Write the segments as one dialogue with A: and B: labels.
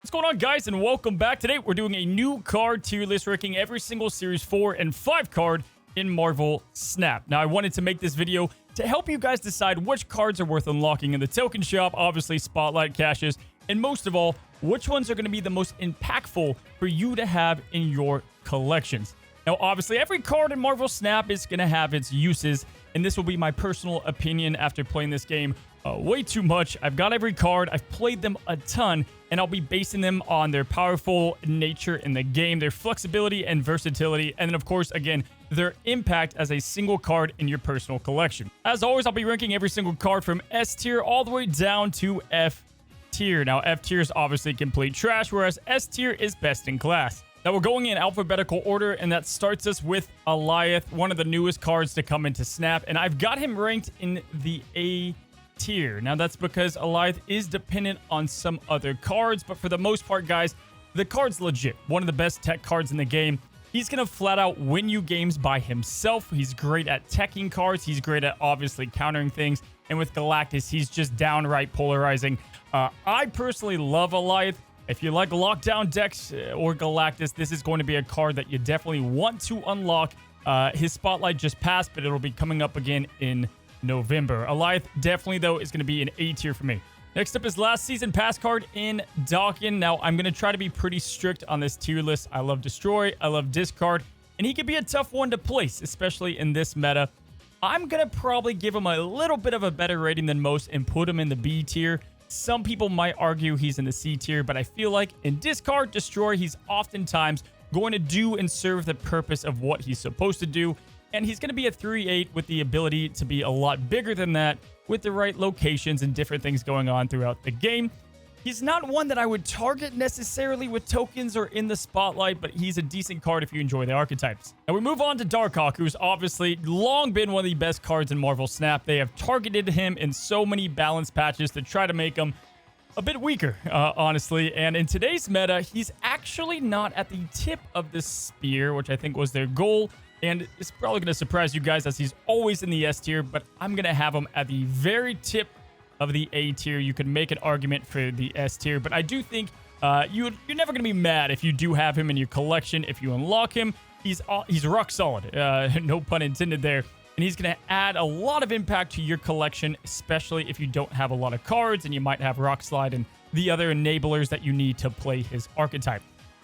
A: What's going on, guys, and welcome back. Today we're doing a new card tier list, ranking every single Series 4 and 5 card in Marvel Snap. Now, I wanted to make this video to help you guys decide which cards are worth unlocking in the token shop, obviously spotlight caches, and most of all, which ones are going to be the most impactful for you to have in your collections. Now, obviously, every card in Marvel Snap is going to have its uses, and this will be my personal opinion after playing this game way too much. I've got every card, I've played them a ton, and I'll be basing them on their powerful nature in the game, their flexibility and versatility, and then, of course, again, their impact as a single card in your personal collection. As always, I'll be ranking every single card from S tier all the way down to F tier. Now, F tier is obviously complete trash, whereas S tier is best in class. Now, we're going in alphabetical order, and that starts us with Alioth, one of the newest cards to come into Snap, and I've got him ranked in the A tier. Now, that's because Alioth is dependent on some other cards, but for the most part, guys, the card's legit. One of the best tech cards in the game. He's going to flat out win you games by himself. He's great at teching cards. He's great at obviously countering things. And with Galactus, he's just downright polarizing. I personally love Alioth. If you like lockdown decks or Galactus, this is going to be a card that you definitely want to unlock. His spotlight just passed, but it'll be coming up again in November. Alioth definitely, though, is going to be an A tier for me. Next up is last season pass card in Daken. Now, I'm going to try to be pretty strict on this tier list. I love Destroy, I love Discard, and he could be a tough one to place, especially in this meta. I'm going to probably give him a little bit of a better rating than most and put him in the B tier. Some people might argue he's in the C tier, but I feel like in Discard, Destroy, he's oftentimes going to do and serve the purpose of what he's supposed to do. And he's going to be a 3/8 with the ability to be a lot bigger than that with the right locations and different things going on throughout the game. He's not one that I would target necessarily with tokens or in the spotlight, but he's a decent card if you enjoy the archetypes. Now we move on to Darkhawk, who's obviously long been one of the best cards in Marvel Snap. They have targeted him in so many balance patches to try to make him a bit weaker, honestly. And in today's meta, he's actually not at the tip of the spear, which I think was their goal. And it's probably going to surprise you guys as he's always in the S tier, but I'm going to have him at the very tip of the A tier. You could make an argument for the S tier, but I do think you're never going to be mad if you do have him in your collection. If you unlock him, he's rock solid, no pun intended there. And he's going to add a lot of impact to your collection, especially if you don't have a lot of cards and you might have Rock Slide and the other enablers that you need to play his archetype.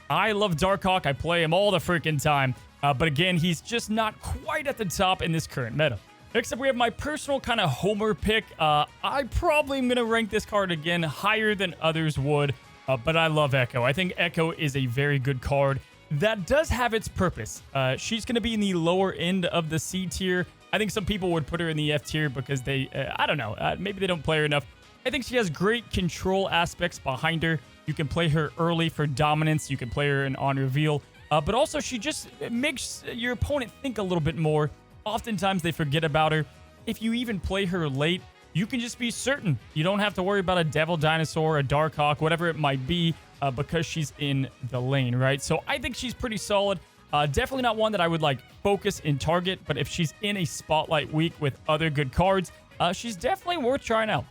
A: I love Darkhawk. I play him all the freaking time. But again, he's just not quite at the top in this current meta. Next up, we have my personal kind of homer pick. I probably am going to rank this card again higher than others would, but I love Echo. I think Echo is a very good card that does have its purpose. She's going to be in the lower end of the C tier. I think some people would put her in the F tier because they, I don't know, maybe they don't play her enough. I think she has great control aspects behind her. You can play her early for dominance. You can play her in on reveal. But also, she just makes your opponent think a little bit more. Oftentimes, they forget about her. If you even play her late, you can just be certain. You don't have to worry about a Devil Dinosaur, a Darkhawk, whatever it might be, because she's in the lane, right? So I think she's pretty solid. Definitely not one that I would, like, focus and target. But if she's in a spotlight week with other good cards, she's definitely worth trying out.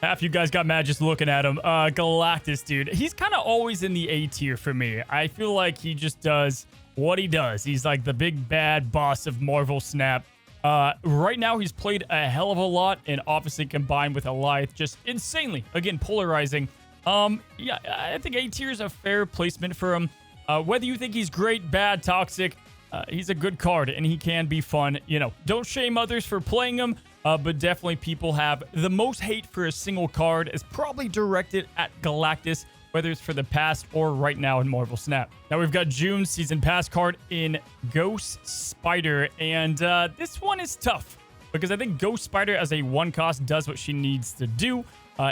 A: Half you guys got mad just looking at him. Galactus, dude. He's kind of always in the A tier for me. I feel like he just does what he does. He's like the big bad boss of Marvel Snap. Right now, he's played a hell of a lot, and obviously combined with Alioth, just insanely, again, polarizing. Yeah, I think A tier is a fair placement for him. Whether you think he's great, bad, toxic, he's a good card, and he can be fun. You know, don't shame others for playing him. But definitely people have the most hate for a single card is probably directed at Galactus, whether it's for the past or right now in Marvel Snap. Now we've got June's season pass card in Ghost Spider, and this one is tough because I think Ghost Spider as a one cost does what she needs to do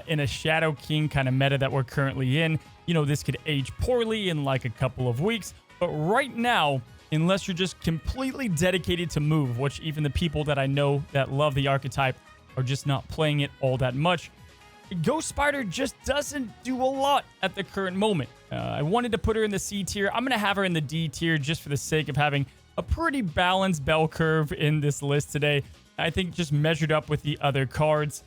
A: in a Shadow King kind of meta that we're currently in. You know, this could age poorly in like a couple of weeks, but right now, unless you're just completely dedicated to move, which even the people that I know that love the archetype are just not playing it all that much, Ghost Spider just doesn't do a lot at the current moment. I wanted to put her in the C tier. I'm going to have her in the D tier just for the sake of having a pretty balanced bell curve in this list today. I think just measured up with the other cards.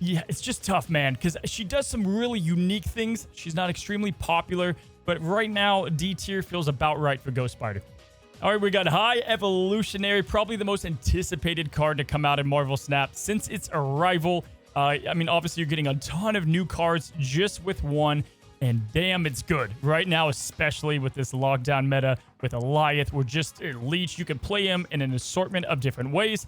A: Yeah, it's just tough, man, because she does some really unique things. She's not extremely popular, but right now, D tier feels about right for Ghost Spider. All right, we got High Evolutionary, probably the most anticipated card to come out in Marvel Snap since its arrival. I mean, obviously, you're getting a ton of new cards just with one, and damn, it's good. Right now, especially with this lockdown meta with Alioth, we're just Leech. You can play him in an assortment of different ways.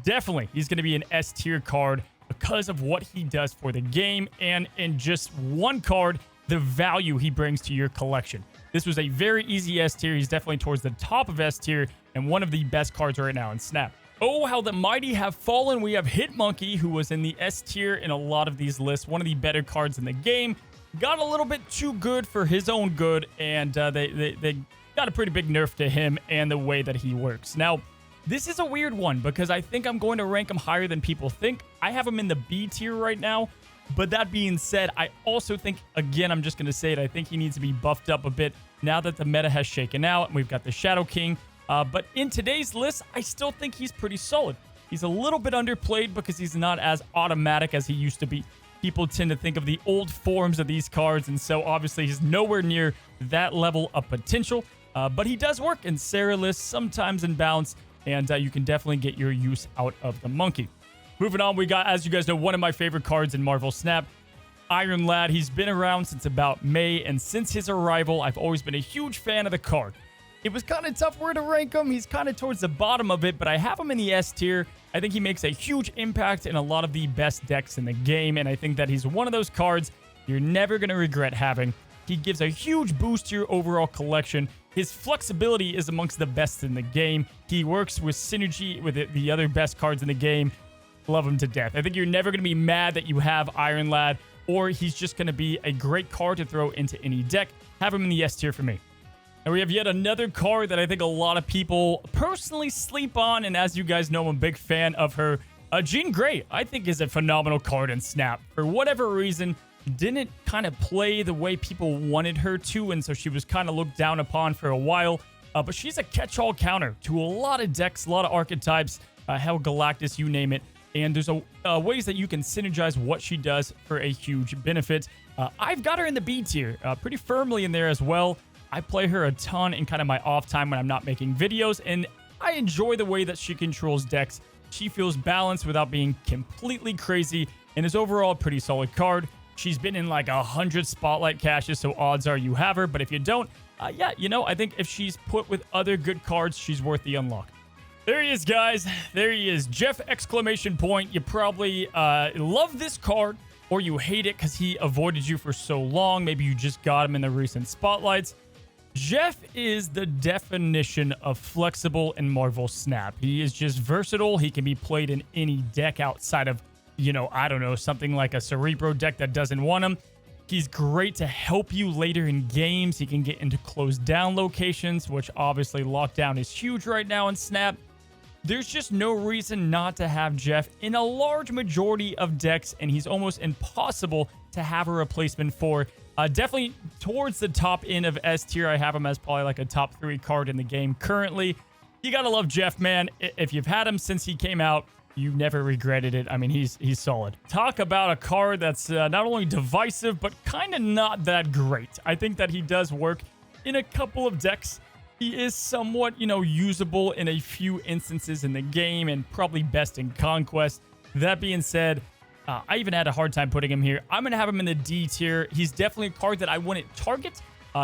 A: Definitely, he's going to be an S tier card because of what he does for the game, and in just one card, the value he brings to your collection. This was a very easy S tier. He's definitely towards the top of S tier and one of the best cards right now in Snap. Oh, how the mighty have fallen. We have Hitmonkey, who was in the S tier in a lot of these lists. One of the better cards in the game. Got a little bit too good for his own good, and they got a pretty big nerf to him and the way that he works. Now, this is a weird one because I think I'm going to rank him higher than people think. I have him in the B tier right now. But that being said, I also think, again, I'm just going to say it, I think he needs to be buffed up a bit now that the meta has shaken out and we've got the Shadow King. But in today's list, I still think he's pretty solid. He's a little bit underplayed because he's not as automatic as he used to be. People tend to think of the old forms of these cards, and so obviously he's nowhere near that level of potential. But he does work in Sarah lists, sometimes in balance, and you can definitely get your use out of the monkey. Moving on, we got, as you guys know, one of my favorite cards in Marvel Snap, Iron Lad. He's been around since about May, and since his arrival, I've always been a huge fan of the card. It was kind of tough where to rank him. He's kind of towards the bottom of it, but I have him in the S tier. I think he makes a huge impact in a lot of the best decks in the game, and I think that he's one of those cards you're never going to regret having. He gives a huge boost to your overall collection. His flexibility is amongst the best in the game. He works with synergy with the other best cards in the game. Love him to death. I think you're never going to be mad that you have Iron Lad, or he's just going to be a great card to throw into any deck. Have him in the S tier for me. And we have yet another card that I think a lot of people personally sleep on, and as you guys know, I'm a big fan of her. Jean Grey, I think, is a phenomenal card in Snap. For whatever reason, didn't kind of play the way people wanted her to, and so she was kind of looked down upon for a while. But she's a catch-all counter to a lot of decks, a lot of archetypes, hell, Galactus, you name it. And there's ways that you can synergize what she does for a huge benefit. I've got her in the B tier, pretty firmly in there as well. I play her a ton in kind of my off time when I'm not making videos, and I enjoy the way that she controls decks. She feels balanced without being completely crazy, and is overall a pretty solid card. She's been in like 100 spotlight caches, so odds are you have her. But if you don't, yeah, you know, I think if she's put with other good cards, she's worth the unlock. There he is, guys. There he is. Jeff exclamation point. You probably love this card, or you hate it because he avoided you for so long. Maybe you just got him in the recent spotlights. Jeff is the definition of flexible in Marvel Snap. He is just versatile. He can be played in any deck outside of, you know, I don't know, something like a Cerebro deck that doesn't want him. He's great to help you later in games. He can get into closed down locations, which obviously lockdown is huge right now in Snap. There's just no reason not to have Jeff in a large majority of decks, and he's almost impossible to have a replacement for. Definitely towards the top end of S tier. I have him as probably like a top 3 card in the game currently. You gotta love Jeff, man. If you've had him since he came out, you never regretted it. I mean, he's solid. Talk about a card that's not only divisive, but kind of not that great. I think that he does work in a couple of decks. He is somewhat, you know, usable in a few instances in the game, and probably best in Conquest. That being said, I even had a hard time putting him here. I'm going to have him in the D tier. He's definitely a card that I wouldn't target.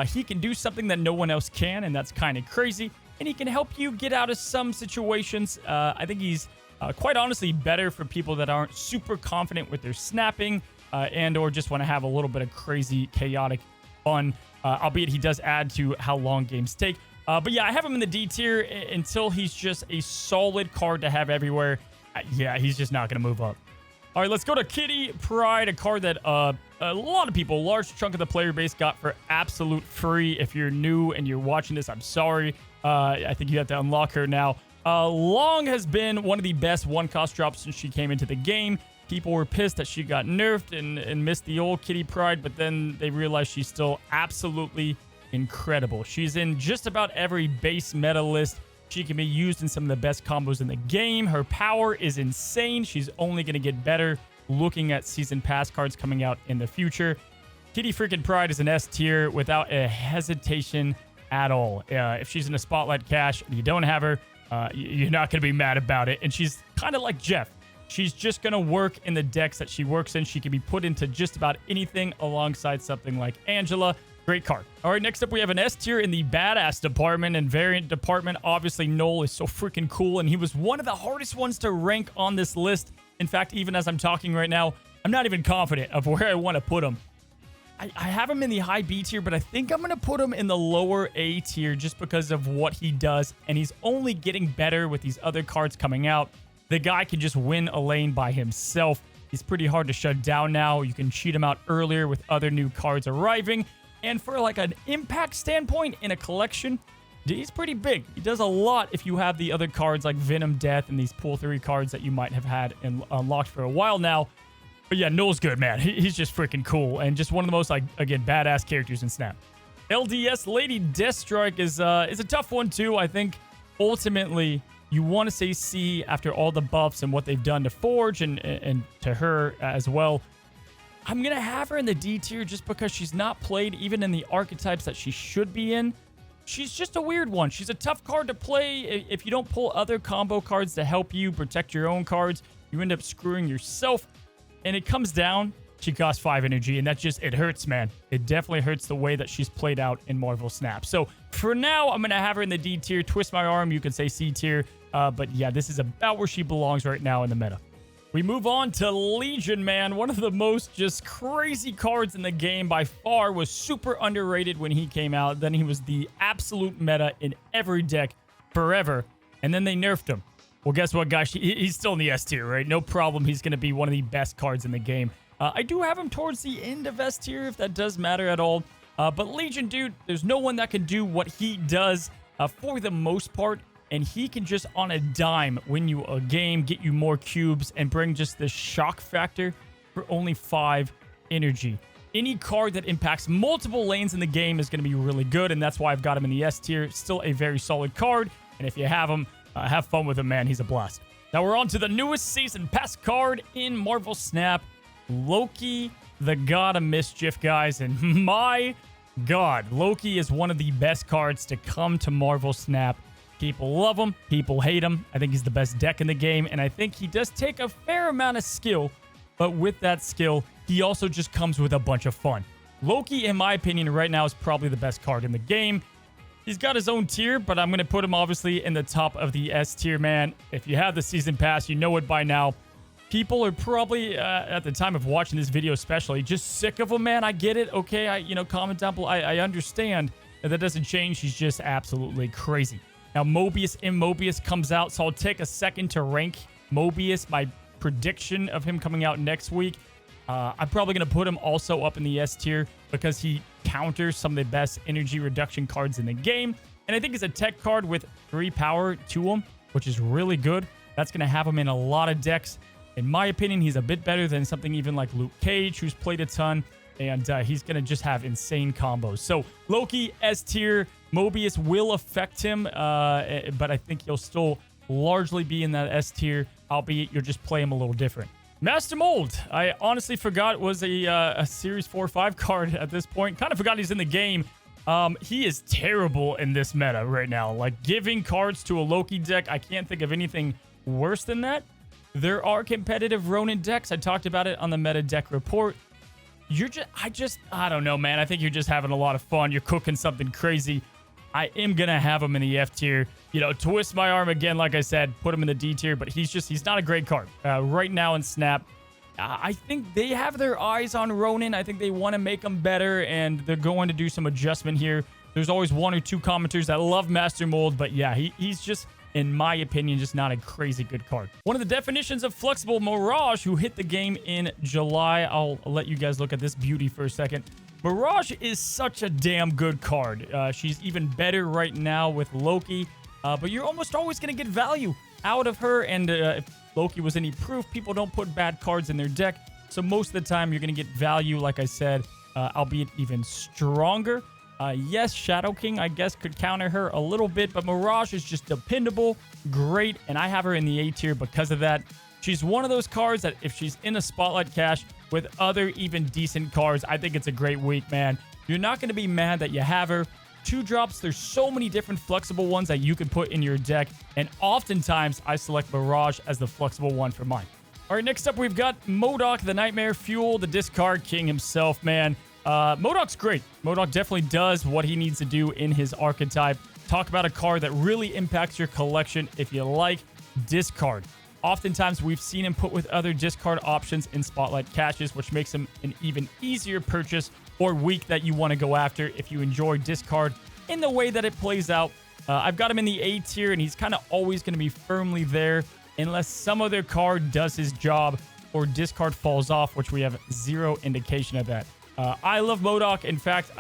A: He can do something that no one else can, and that's kind of crazy. And he can help you get out of some situations. I think he's quite honestly better for people that aren't super confident with their snapping and or just want to have a little bit of crazy, chaotic fun. Albeit he does add to how long games take. But yeah, I have him in the D tier until he's just a solid card to have everywhere. Yeah, he's just not going to move up. All right, let's go to Kitty Pryde, a card that a lot of people, a large chunk of the player base, got for absolute free. If you're new and you're watching this, I'm sorry. I think you have to unlock her now. Long has been one of the best one-cost drops since she came into the game. People were pissed that she got nerfed and missed the old Kitty Pryde, but then they realized she's still absolutely incredible. She's in just about every base meta list. She can be used in some of the best combos in the game. Her power is insane. She's only going to get better looking at season pass cards coming out in the future. Kitty freaking Pryde is an S tier without a hesitation at all. If she's in a spotlight cache and you don't have her, you're not going to be mad about it. And she's kind of like Jeff. She's just going to work in the decks that she works in. She can be put into just about anything alongside something like Angela. Great card. All right, next up, we have an S tier in the badass department and variant department. Obviously, Knull is so freaking cool, and he was one of the hardest ones to rank on this list. In fact, even as I'm talking right now, I'm not even confident of where I want to put him. I have him in the high B tier, but I think I'm going to put him in the lower A tier just because of what he does, and he's only getting better with these other cards coming out. The guy can just win a lane by himself. He's pretty hard to shut down now. You can cheat him out earlier with other new cards arriving. And for like an impact standpoint in a collection, he's pretty big. He does a lot if you have the other cards like Venom Death and these pool 3 cards that you might have had and unlocked for a while now. But yeah, Knull's good, man. He's just freaking cool and just one of the most, like, again, badass characters in Snap. LDS Lady Deathstrike is a tough one too. I think ultimately you want to say C after all the buffs and what they've done to Forge and to her as well. I'm going to have her in the D tier just because she's not played even in the archetypes that she should be in. She's just a weird one. She's a tough card to play. If you don't pull other combo cards to help you protect your own cards, you end up screwing yourself. And it comes down, she costs 5 energy, and that just, it hurts, man. It definitely hurts the way that she's played out in Marvel Snap. So for now, I'm going to have her in the D tier. Twist my arm, you could say C tier. But yeah, this is about where she belongs right now in the meta. We move on to Legion, man. One of the most just crazy cards in the game by far. Was super underrated when he came out. Then he was the absolute meta in every deck forever. And then they nerfed him. Well, guess what, guys? He's still in the S tier, right? No problem. He's going to be one of the best cards in the game. I do have him towards the end of S tier, if that does matter at all. But Legion, dude, there's no one that can do what he does for the most part. And he can just on a dime win you a game, get you more cubes, and bring just the shock factor for only 5 energy. Any card that impacts multiple lanes in the game is going to be really good, and that's why I've got him in the S tier. Still a very solid card, and if you have him, have fun with him, man. He's a blast. Now we're on to the newest season pass card in Marvel Snap, Loki, the God of Mischief, guys. And my God, Loki is one of the best cards to come to Marvel Snap. People love him. People hate him. I think he's the best deck in the game, and I think he does take a fair amount of skill, but with that skill, he also just comes with a bunch of fun. Loki, in my opinion, right now is probably the best card in the game. He's got his own tier, but I'm going to put him obviously in the top of the S tier, man. If you have the season pass, you know it by now. People are probably, at the time of watching this video especially, just sick of him, man. I get it. Okay, comment down below. I understand. That doesn't change. He's just absolutely crazy. Now, Mobius M comes out, so I'll take a second to rank Mobius. My prediction of him coming out next week, I'm probably going to put him also up in the S tier because he counters some of the best energy reduction cards in the game. And I think he's a tech card with 3 power to him, which is really good. That's going to have him in a lot of decks. In my opinion, he's a bit better than something even like Luke Cage, who's played a ton. And he's going to just have insane combos. So, Loki, S tier. Mobius will affect him, but I think he'll still largely be in that S tier, albeit you'll just play him a little different. Master Mold, I honestly forgot it was a Series 4-5 card at this point. Kind of forgot he's in the game. He is terrible in this meta right now. Like, giving cards to a Loki deck, I can't think of anything worse than that. There are competitive Ronin decks. I talked about it on the meta deck report. I don't know, man. I think you're just having a lot of fun. You're cooking something crazy. I am going to have him in the F tier. Twist my arm again, like I said, put him in the D tier, but he's not a great card. Right now in Snap, I think they have their eyes on Ronin. I think they want to make him better, and they're going to do some adjustment here. There's always 1 or 2 commenters that love Master Mold, but yeah, he's just, in my opinion, just not a crazy good card. One of the definitions of flexible, Mirage, who hit the game in July. I'll let you guys look at this beauty for a second. Mirage is such a damn good card. She's even better right now with Loki, but you're almost always going to get value out of her, and if Loki was any proof, people don't put bad cards in their deck, so most of the time you're going to get value, like I said, albeit even stronger. Yes, Shadow King, I guess, could counter her a little bit, but Mirage is just dependable, great, and I have her in the A tier because of that. She's one of those cards that if she's in a spotlight cache with other even decent cards, I think it's a great week, man. You're not going to be mad that you have her. 2-drops, there's so many different flexible ones that you can put in your deck, and oftentimes I select Mirage as the flexible one for mine. All right, next up we've got MODOK, the Nightmare Fuel, the discard king himself, man. MODOK's great. MODOK definitely does what he needs to do in his archetype. Talk about a card that really impacts your collection if you like discard. Oftentimes, we've seen him put with other discard options in Spotlight caches, which makes him an even easier purchase or week that you want to go after if you enjoy discard in the way that it plays out. I've got him in the A tier, and he's kind of always going to be firmly there unless some other card does his job or discard falls off, which we have zero indication of that. I love MODOK. In fact,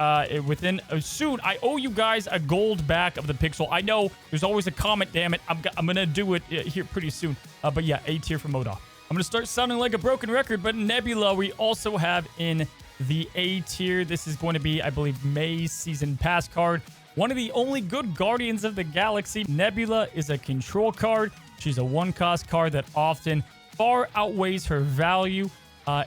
A: within soon, I owe you guys a gold back of the pixel. I know there's always a comment, damn it. I'm going to do it here pretty soon. But yeah, A tier for MODOK. I'm going to start sounding like a broken record, but Nebula we also have in the A tier. This is going to be, I believe, May's Season Pass card. One of the only good Guardians of the Galaxy. Nebula is a control card. She's a 1-cost card that often far outweighs her value.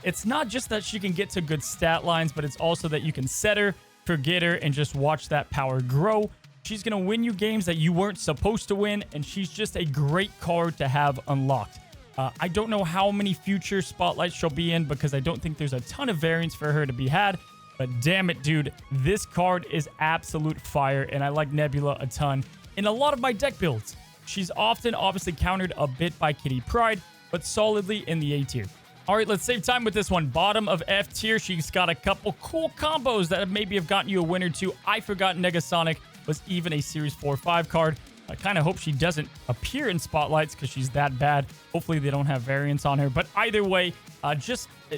A: It's not just that she can get to good stat lines, but it's also that you can set her, forget her, and just watch that power grow. She's going to win you games that you weren't supposed to win, and she's just a great card to have unlocked. I don't know how many future spotlights she'll be in because I don't think there's a ton of variants for her to be had. But damn it, dude, this card is absolute fire, and I like Nebula a ton in a lot of my deck builds. She's often obviously countered a bit by Kitty Pryde, but solidly in the A tier. All right, let's save time with this one. Bottom of F tier, she's got a couple cool combos that maybe have gotten you a win or two. I forgot Negasonic was even a Series 4-5 card. I kind of hope she doesn't appear in spotlights because she's that bad. Hopefully they don't have variants on her. But either way,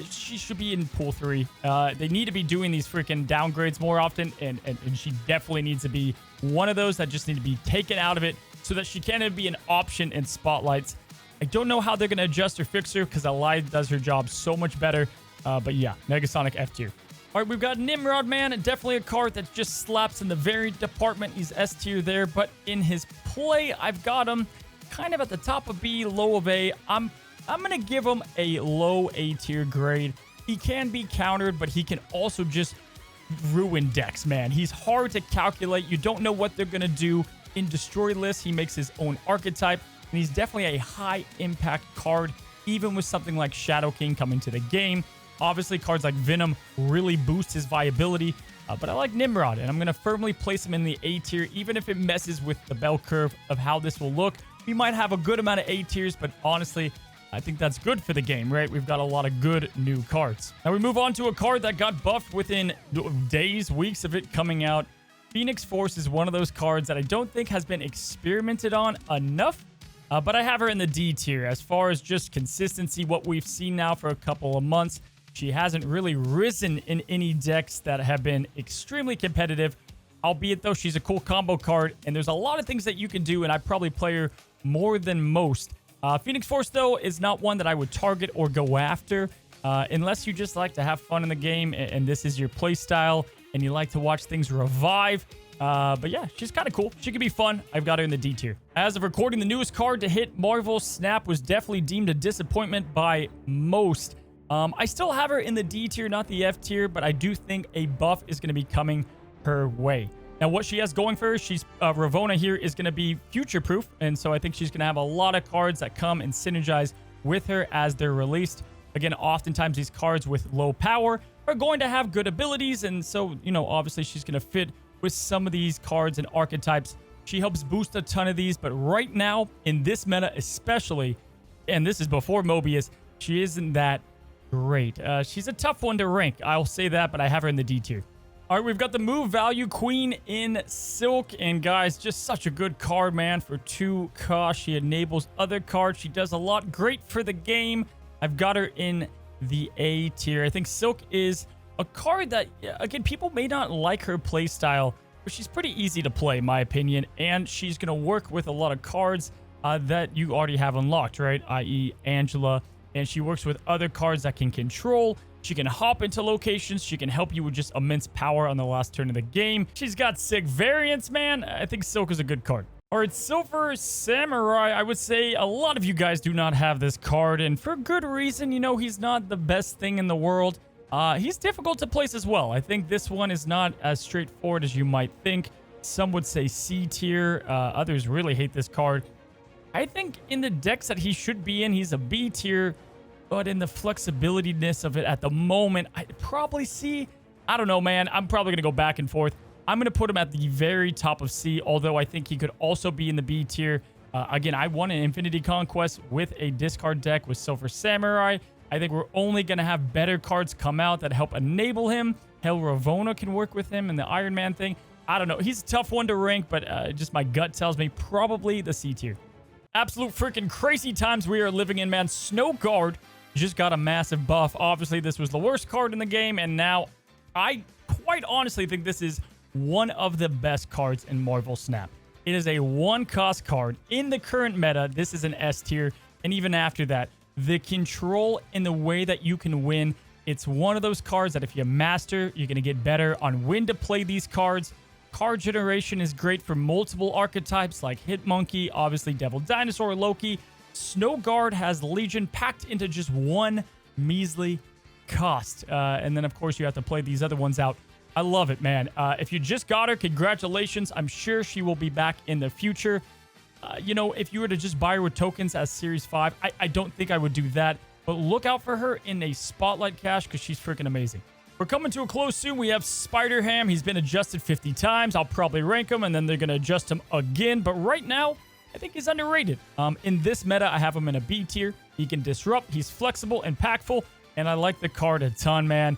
A: she should be in Pool 3. They need to be doing these freaking downgrades more often, and she definitely needs to be one of those that just need to be taken out of it so that she can be an option in spotlights. I don't know how they're going to adjust or fix her because Alioth does her job so much better. But yeah, Negasonic F tier. All right, we've got Nimrod, man. Definitely a card that just slaps in the variant department. He's S tier there, but in his play, I've got him kind of at the top of B, low of A. I'm going to give him a low A tier grade. He can be countered, but he can also just ruin decks, man. He's hard to calculate. You don't know what they're going to do. In Destroy lists, he makes his own archetype. And he's definitely a high-impact card, even with something like Shadow King coming to the game. Obviously, cards like Venom really boost his viability, but I like Nimrod, and I'm going to firmly place him in the A tier, even if it messes with the bell curve of how this will look. We might have a good amount of A tiers, but honestly, I think that's good for the game, right? We've got a lot of good new cards. Now we move on to a card that got buffed within days, weeks of it coming out. Phoenix Force is one of those cards that I don't think has been experimented on enough. But I have her in the D tier. As far as just consistency, what we've seen now for a couple of months, she hasn't really risen in any decks that have been extremely competitive. Albeit, though, she's a cool combo card, and there's a lot of things that you can do, and I probably play her more than most. Phoenix Force, though, is not one that I would target or go after, unless you just like to have fun in the game, and this is your play style, and you like to watch things revive. But yeah, she's kind of cool. She could be fun. I've got her in the D tier. As of recording, the newest card to hit Marvel Snap was definitely deemed a disappointment by most. I still have her in the D tier, not the F tier, but I do think a buff is going to be coming her way. Now, what she has going for her, she's Ravonna here is going to be future-proof, and so I think she's going to have a lot of cards that come and synergize with her as they're released. Again, oftentimes these cards with low power are going to have good abilities, and so, you know, obviously she's going to fit with some of these cards and archetypes. She helps boost a ton of these, but right now, in this meta especially, and this is before Mobius, she isn't that great. She's a tough one to rank, I'll say that, but I have her in the D tier. All right, we've got the move value queen in Silk, and guys, just such a good card, man, for 2 cost. She enables other cards. She does a lot great for the game. I've got her in the A tier. I think Silk is a card that, again, people may not like her play style, but she's pretty easy to play, in my opinion, and she's going to work with a lot of cards that you already have unlocked, right? I.e. Angela, and she works with other cards that can control. She can hop into locations. She can help you with just immense power on the last turn of the game. She's got sick variants, man. I think Silk is a good card. All right, Silver Samurai. I would say a lot of you guys do not have this card, and for good reason. You know, he's not the best thing in the world. He's difficult to place as well. I think this one is not as straightforward as you might think. Some would say C tier. Others really hate this card. I think in the decks that he should be in, he's a B tier. But in the flexibility-ness of it at the moment, I'd probably C. I don't know, man. I'm probably going to go back and forth. I'm going to put him at the very top of C, although I think he could also be in the B tier. Again, I won an Infinity Conquest with a discard deck with Silver Samurai. I think we're only going to have better cards come out that help enable him. Hell, Ravonna can work with him in the Iron Man thing. I don't know. He's a tough one to rank, but just my gut tells me probably the C tier. Absolute freaking crazy times we are living in, man. Snowguard just got a massive buff. Obviously, this was the worst card in the game, and now I quite honestly think this is one of the best cards in Marvel Snap. It is a one-cost card. In the current meta, this is an S tier, and even after that, the control in the way that you can win, it's one of those cards that if you master, you're going to get better on when to play these cards. Card generation is great for multiple archetypes like Hitmonkey, obviously Devil Dinosaur, Loki. Snowguard has Legion packed into just one measly cost. And then, of course, you have to play these other ones out. I love it, man. If you just got her, congratulations. I'm sure she will be back in the future. You know, if you were to just buy her with tokens as Series 5, I don't think I would do that. But look out for her in a Spotlight Cache because she's freaking amazing. We're coming to a close soon. We have Spider-Ham. He's been adjusted 50 times. I'll probably rank him, and then they're going to adjust him again. But right now, I think he's underrated. In this meta, I have him in a B tier. He can disrupt. He's flexible, impactful, and I like the card a ton, man.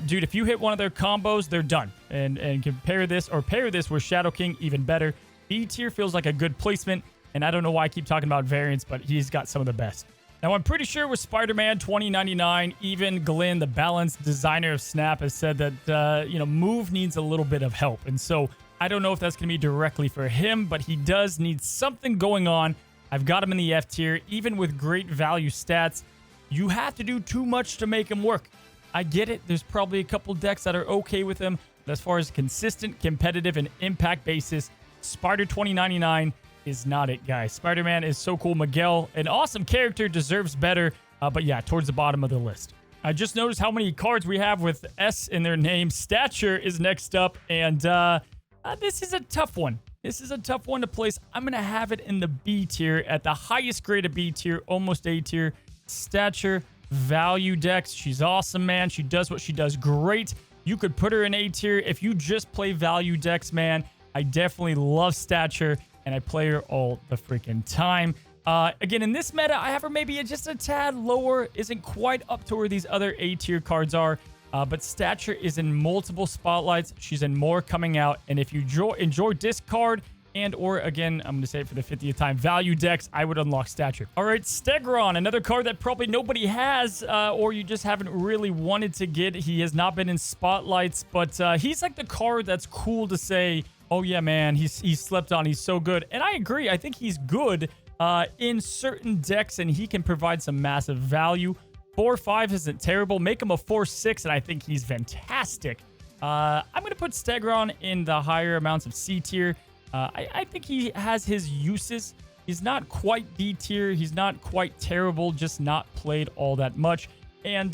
A: Dude, if you hit one of their combos, they're done. And compare this or pair this with Shadow King, even better. B tier feels like a good placement, and I don't know why I keep talking about variants, but he's got some of the best. Now, I'm pretty sure with Spider-Man 2099, even Glenn, the balanced designer of Snap, has said that, Move needs a little bit of help. And so I don't know if that's going to be directly for him, but he does need something going on. I've got him in the F tier. Even with great value stats, you have to do too much to make him work. I get it. There's probably a couple decks that are okay with him. But as far as consistent, competitive, and impact basis, Spider 2099 is not it, guys. Spider-Man is so cool. Miguel, an awesome character, deserves better. But yeah, towards the bottom of the list. I just noticed how many cards we have with S in their name. Stature is next up, and this is a tough one. This is a tough one to place. I'm going to have it in the B tier, at the highest grade of B tier, almost A tier. Stature, value decks. She's awesome, man. She does what she does great. You could put her in A tier if you just play value decks, man. I definitely love Stature, and I play her all the freaking time. Again, in this meta, I have her maybe just a tad lower. Isn't quite up to where these other A-tier cards are. But Stature is in multiple spotlights. She's in more coming out. And if you enjoy discard and or, again, I'm going to say it for the 50th time, value decks, I would unlock Stature. All right, Stegron, another card that probably nobody has or you just haven't really wanted to get. He has not been in spotlights, but he's like the card that's cool to say, oh, yeah, man, he's slept on. He's so good. And I agree. I think he's good in certain decks, and he can provide some massive value. 4-5 isn't terrible. Make him a 4-6, and I think he's fantastic. I'm going to put Stegron in the higher amounts of C tier. I think he has his uses. He's not quite D tier. He's not quite terrible, just not played all that much. And,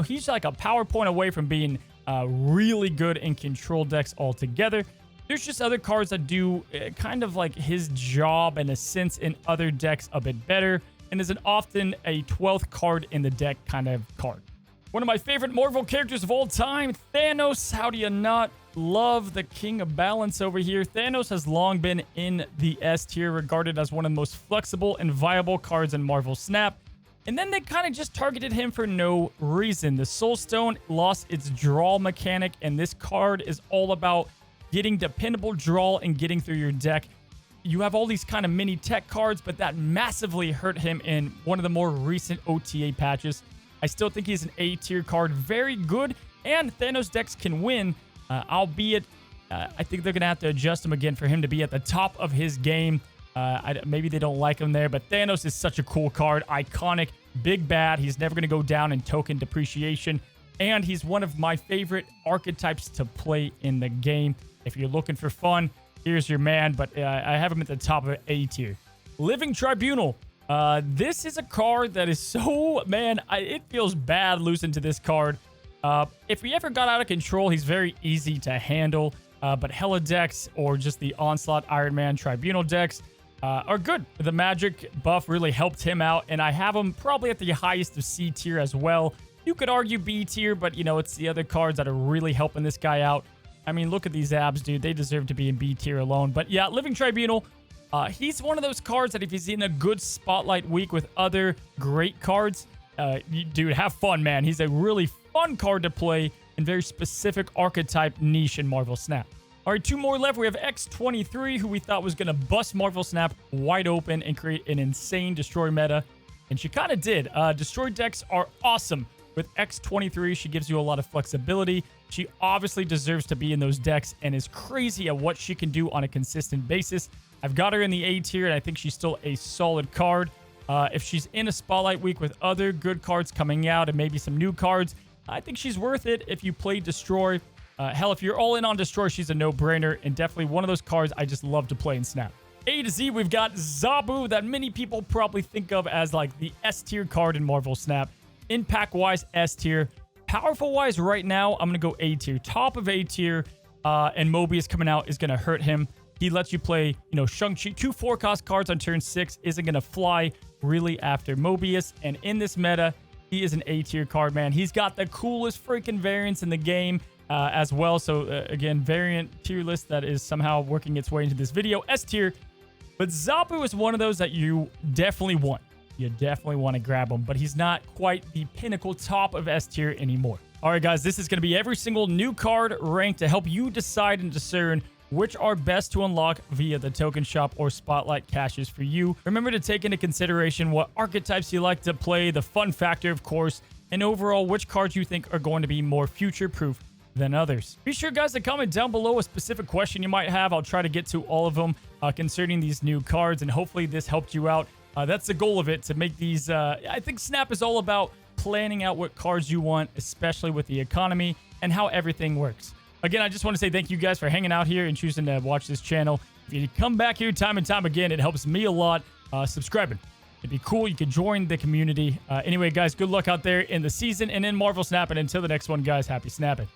A: he's like a power point away from being really good in control decks altogether. There's just other cards that do kind of like his job in a sense in other decks a bit better, and is often a 12th card in the deck kind of card. One of my favorite Marvel characters of all time, Thanos. How do you not love the King of Balance over here? Thanos has long been in the S tier, regarded as one of the most flexible and viable cards in Marvel Snap. And then they kind of just targeted him for no reason. The Soul Stone lost its draw mechanic, and this card is all about getting dependable draw and getting through your deck. You have all these kind of mini tech cards, but that massively hurt him in one of the more recent OTA patches. I still think he's an A-tier card. Very good, and Thanos decks can win, albeit I think they're going to have to adjust him again for him to be at the top of his game. Maybe they don't like him there, but Thanos is such a cool card. Iconic, big bad. He's never going to go down in token depreciation, and he's one of my favorite archetypes to play in the game. If you're looking for fun, here's your man, but I have him at the top of A tier. Living Tribunal. This is a card that is so, man, it feels bad losing to this card. If he ever got out of control, he's very easy to handle. But Hela decks or just the Onslaught Iron Man Tribunal decks are good. The magic buff really helped him out, and I have him probably at the highest of C tier as well. You could argue B tier, but, you know, it's the other cards that are really helping this guy out. I mean, look at these abs, dude. They deserve to be in B tier alone. But, yeah, Living Tribunal, he's one of those cards that if he's in a good spotlight week with other great cards, dude, have fun, man. He's a really fun card to play in very specific archetype niche in Marvel Snap. All right, 2 more left. We have X23, who we thought was going to bust Marvel Snap wide open and create an insane Destroy meta. And she kind of did. Destroy decks are awesome. With X23, she gives you a lot of flexibility. She obviously deserves to be in those decks and is crazy at what she can do on a consistent basis. I've got her in the A tier, and I think she's still a solid card. If she's in a spotlight week with other good cards coming out and maybe some new cards, I think she's worth it if you play Destroy. Hell, if you're all in on Destroy, she's a no-brainer and definitely one of those cards I just love to play in Snap. A to Z, we've got Zabu, that many people probably think of as like the S tier card in Marvel Snap. Impact-wise, S tier. Powerful-wise, right now, I'm going to go A tier. Top of A tier, and Mobius coming out is going to hurt him. He lets you play, you know, Shang-Chi. 2 4-cost cards on turn 6 isn't going to fly really after Mobius. And in this meta, he is an A tier card, man. He's got the coolest freaking variants in the game as well. So, again, variant tier list that is somehow working its way into this video. S tier. But Zabu is one of those that you definitely want. You definitely want to grab him, but he's not quite the pinnacle top of S tier anymore. All right, guys, this is going to be every single new card ranked to help you decide and discern which are best to unlock via the token shop or spotlight caches for you. Remember to take into consideration what archetypes you like to play, the fun factor, of course, and overall which cards you think are going to be more future-proof than others. Be sure, guys, to comment down below a specific question you might have. I'll try to get to all of them concerning these new cards, and hopefully this helped you out. That's the goal of it, to make these... I think Snap is all about planning out what cards you want, especially with the economy and how everything works. Again, I just want to say thank you guys for hanging out here and choosing to watch this channel. If you come back here time and time again, it helps me a lot. Subscribing. It'd be cool. You could join the community. Anyway, guys, good luck out there in the season and in Marvel Snap. And until the next one, guys, happy snapping.